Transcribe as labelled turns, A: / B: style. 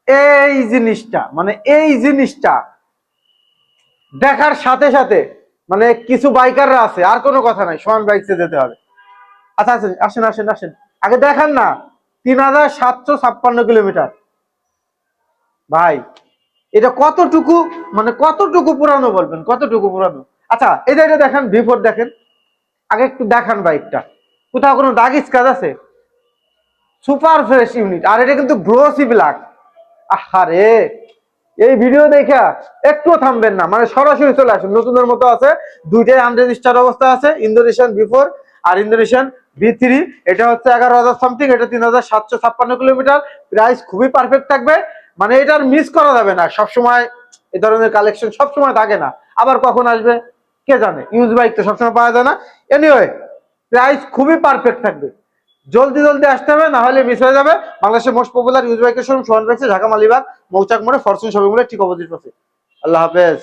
A: এই জিনিসটা মানে এই জিনিসটা দেখার সাথে সাথে মানে কিছু বাইকাররা আছে, আর কোনো কথা নাই, সোহান বাইকসে যেতে হবে। আচ্ছা আচ্ছা, আসেন আসেন আসেন, আগে দেখান না। 3756 কিলোমিটার ভাই, এটা কতটুকু, মানে কতটুকু পুরানো বলবেন, কতটুকু পুরানো? আচ্ছা এই যে এটা দেখেন, বিফোর দেখেন, আগে একটু দেখান বাইকটা, কোথাও কোনো দাগ স্ক্র্যাচ আছে? সুপার ফ্রেশ ইউনিট, আর এটা কিন্তু গ্লোসি ব্ল্যাক। আহারে, এই ভিডিও দেখা একটু থামবেন না, মানে সরাসরি চলে আসুন, নতুনের মতো আছে। দুইটাই আনরেজিস্টার্ড অবস্থা আছে, ইন্দোনেশিয়ান বিফোর আর ইন্দোনেশিয়ান বি3। এটা হচ্ছে 11,000 সামথিং, এটা 3756 কিলোমিটার। প্রাইস খুবই পারফেক্ট থাকবে, মানে এটার মিস করা যাবে না। সবসময় এই ধরনের কালেকশন সবসময় থাকে না, আবার কখন আসবে কে জানে, ইউজ বাইক তো সবসময় পাওয়া যায় না। এনিওয়ে, প্রাইস খুবই পারফেক্ট থাকবে, জলদি জলদি আসতে হবে, না হলে মিস হয়ে যাবে। বাংলাদেশের মোস্ট পপুলার ইউজ বাইকের শোরুম সোহান বাইকস, ঢাকা মালিবাগ মৌচাক মোড়ে ফরচুন শপিং মলের ঠিক অপোজিট পাশে। আল্লাহ হাফেজ।